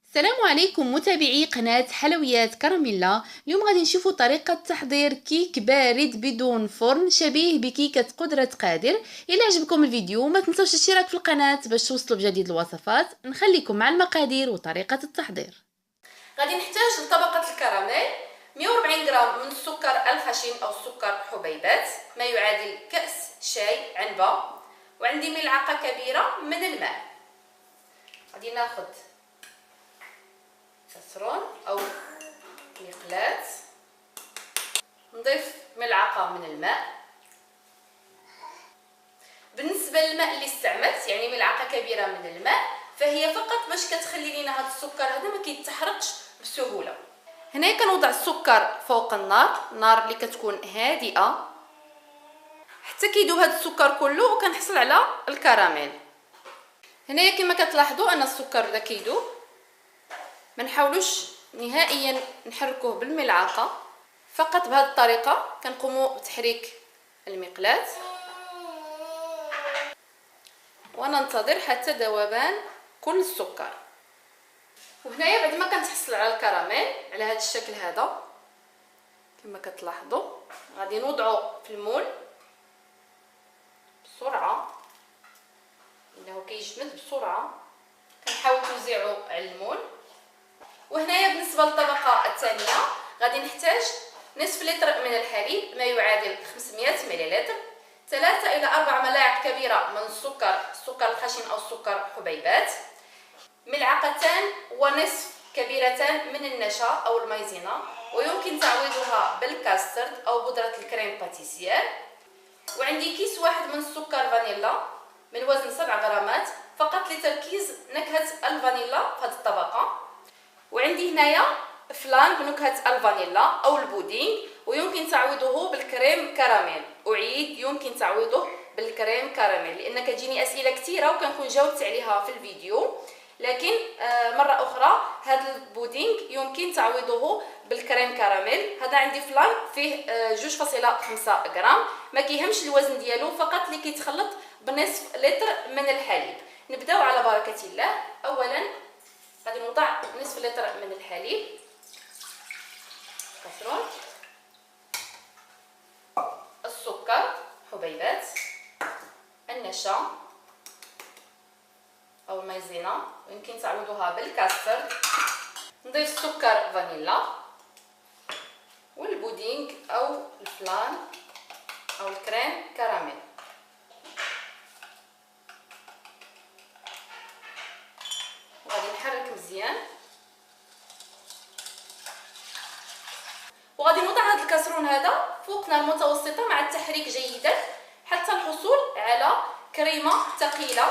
السلام عليكم متابعي قناة حلويات كراميلا. اليوم غادي نشوفوا طريقة تحضير كيك بارد بدون فرن شبيه بكيكة قدرة قادر. إلا عجبكم الفيديو ما تنسوش الاشتراك في القناة باش توصلوا بجديد الوصفات. نخليكم مع المقادير وطريقة التحضير. غادي نحتاج لطبقة الكراميل 140 غرام من السكر الخشن أو السكر حبيبات ما يعادل كأس شاي عنبة، وعندي ملعقة كبيرة من الماء. غادي ناخذ كسرون أو مقلاة، نضيف ملعقة من الماء. بالنسبة للماء اللي استعملت يعني ملعقة كبيرة من الماء، فهي فقط باش كتخلي لينا هذا السكر هذا ما كيتحرقش بسهولة. هنا كنوضع السكر فوق النار اللي كتكون هادئة حتى كيدوب هذا السكر كله وكنحصل على الكراميل. هنايا كما كتلاحظوا ان السكر بدا كيدوب، ما نحاولوش نهائيا نحركوه بالملعقه، فقط بهذه الطريقه كنقوموا بتحريك المقلاة وننتظر حتى ذوبان كل السكر. وهنايا بعد ما كنتحصل على الكراميل على هذا الشكل هذا كما كتلاحظوا، غادي نوضعو في المول بسرعه انه كيجمد بسرعه، كنحاول توزيعو على المول. وهنايا بالنسبه للطبقه الثانيه غادي نحتاج نصف لتر من الحليب ما يعادل 500 ملل، 3 إلى 4 ملاعق كبيره من السكر الخشن او السكر حبيبات، ملعقتان ونصف كبيرتان من النشا او المايزينا، ويمكن تعويضها بالكاسترد او بودره الكريم باتيسير. وعندي كيس واحد من السكر فانيلا من وزن 7 غرامات فقط لتركيز نكهة الفانيلا في هذه الطبقة. وعندي هنايا فلان بنكهة الفانيلا أو البودينغ، ويمكن تعويضه بالكريم كراميل. أعيد يمكن تعويضه بالكريم كراميل لأن كتجيني أسئلة كثيرة وكنكون جاوبت عليها في الفيديو، لكن مرة أخرى هذا البودينغ يمكن تعويضه بالكريم كراميل. هذا عندي فلان فيه 2.5 غرام، ما كيهمش الوزن ديالو، فقط اللي كيتخلط بنصف لتر من الحليب. نبداو على بركة الله. أولا غادي نوضع نصف لتر من الحليب كسرون، السكر حبيبات، النشا او المايزينا ويمكن تعوضوها بالكاسترد، نضيف سكر فانيلا والبودينغ او الفلان او الكريم كراميل. وغادي نحرك مزيان، وغادي نوضع هذا الكسرون هذا فوق نار متوسطه مع التحريك جيدا حتى الحصول على كريمه ثقيله.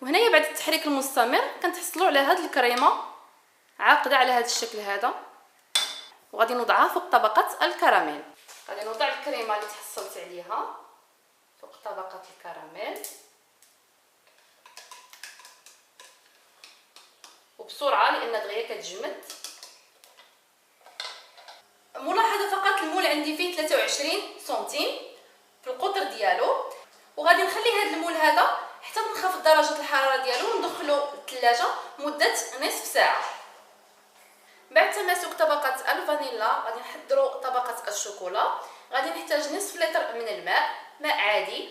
وهنايا بعد التحريك المستمر كنتحصلوا على هذه الكريمه عاقده على هذا الشكل هذا، وغادي نوضعها فوق طبقه الكراميل. غادي نوضع الكريمه اللي تحصلت عليها فوق طبقه الكراميل وبسرعه لان دغيا كتجمد. ملاحظه فقط المول عندي فيه 23 سنتيم في القطر ديالو، وغادي نخلي هذا المول هذا حتى تنخفض درجه الحراره ديالو وندخلو للثلاجه مده نصف ساعه. بعد تماسك طبقه الفانيلا غادي نحضروا طبقه الشوكولا. غادي نحتاج نصف لتر من الماء، ماء عادي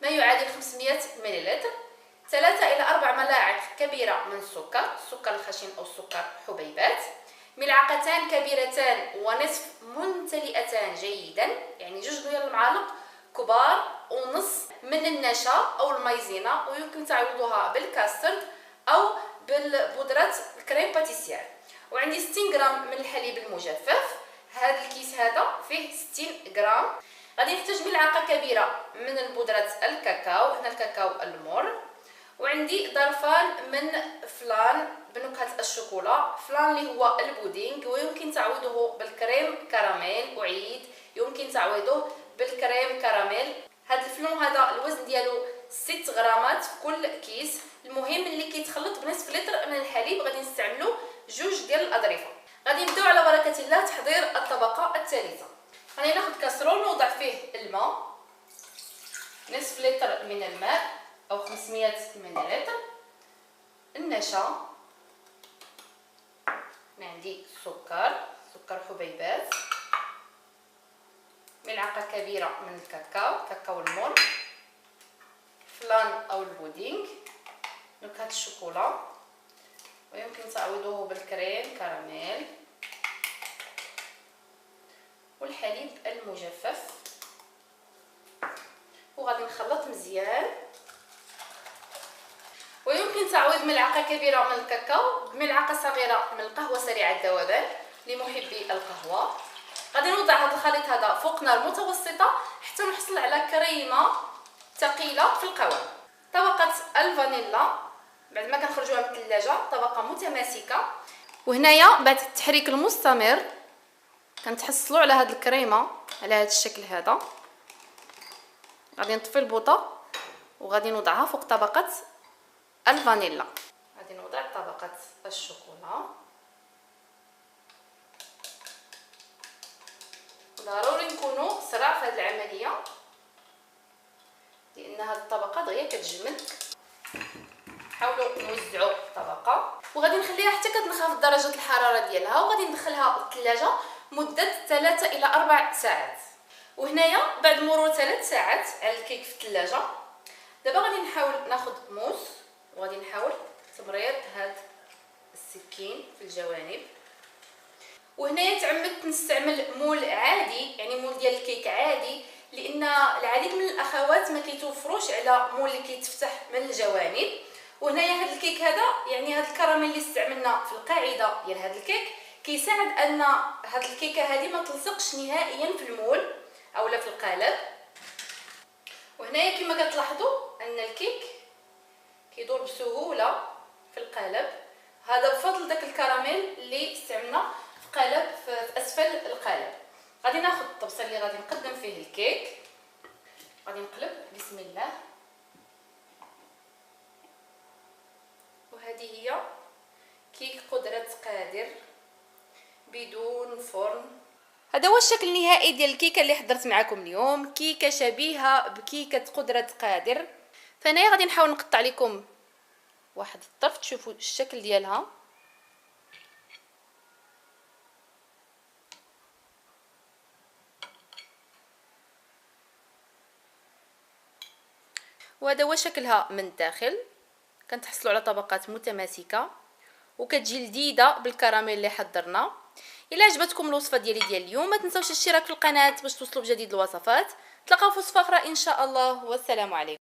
ما يعادل 500 ملل، 3 إلى 4 ملاعق كبيره من السكر الخشن او السكر حبيبات، ملعقتان كبيرتان ونصف ممتلئتان جيدا يعني 2 المعالق كبار ونص من النشا او المايزينا، ويمكن تعويضها بالكاسترد او بالبودره الكريم باتيسير. وعندي 60 غرام من الحليب المجفف، هذا الكيس هذا فيه 60 غرام. غادي نحتاج ملعقه كبيره من بودره الكاكاو، هنا الكاكاو المر، وعندي ظرفان من فلان بنكهه الشوكولا، فلان اللي هو البودينغ ويمكن تعويضه بالكريم كراميل. اعيد يمكن تعويضه بالكريم كراميل. هذا الفلون هذا الوزن ديالو 6 غرامات في كل كيس. المهم اللي كيتخلط بنصف لتر من الحليب غادي نستعملوا 2 ديال الاظرفه. غادي نبداو على بركه الله تحضير الطبقه الثالثه. غادي ناخذ كاسرون ونوضع فيه الماء، نصف لتر من الماء او 500 ملل، النشا هنا عندي سكر حبيبات، ملعقه كبيره من كاكاو المور، فلان او البودينغ، نكهه الشوكولا، ويمكن تعويضه بالكريم كراميل والحليب المجفف. وغادي نخلط مزيان، ويمكن تعويض ملعقه كبيره من الكاكاو بملعقه صغيره من القهوه سريعه الذوبان لمحبي القهوه. غادي نوضع هذا الخليط هذا فوق نار متوسطه حتى نحصل على كريمه ثقيله في القوام. طبقه الفانيلا بعد ما كنخرجوها من الثلاجه طبقه متماسكه، وهنايا بعد التحريك المستمر كنتحصلوا على هذه الكريمه على هذا الشكل هذا. غادي نطفي البوطه وغادي نوضعها فوق طبقه الفانيلا. غادي نوضع طبقه الشوكولا. ضروري نكونوا سرعه في هذه العمليه لان هذه الطبقه دغيا كتجمد. حاولوا نوزعوا الطبقه وغادي نخليها حتى كتنخفض درجه الحراره ديالها، وغادي ندخلها للثلاجه مده 3 إلى 4 ساعات. وهنايا بعد مرور 3 ساعات على الكيك في الثلاجه، دابا غادي نحاول ناخذ موس وغادي نحاول تمرير هاد السكين في الجوانب. وهنايا تعمدت نستعمل مول عادي، يعني مول ديال الكيك عادي، لان العديد من الاخوات ما كيتوفروش على مول اللي كيتفتح من الجوانب. وهنايا هاد الكيك هذا يعني هاد الكراميل اللي استعملنا في القاعده ديال هاد الكيك كيساعد ان هاد الكيكه هذه ما تلصقش نهائيا في المول اولا في القالب. وهنايا كما كتلاحظوا ان الكيك كيدور بسهوله في القالب، هذا بفضل داك الكراميل اللي استعملنا في قالب في اسفل القالب. غادي ناخذ الطبسه اللي غادي نقدم فيه الكيك، غادي نقلب بسم الله. وهذه هي كيك قدرة قادر بدون فرن. هذا هو الشكل النهائي ديال الكيكه اللي حضرت معكم اليوم، كيكه شبيهه بكيكه قدرة قادر. فانا غادي نحاول نقطع لكم واحد الطرف تشوفوا الشكل ديالها. وهذا هو شكلها من الداخل، كنتحصلوا على طبقات متماسكه وكتجي لذيذه بالكراميل اللي حضرنا. الا عجبتكم الوصفه ديالي ديال اليوم ما تنساوش الاشتراك في القناه باش توصلوا بجديد الوصفات. تلقاو في وصفه اخرى ان شاء الله، والسلام عليكم.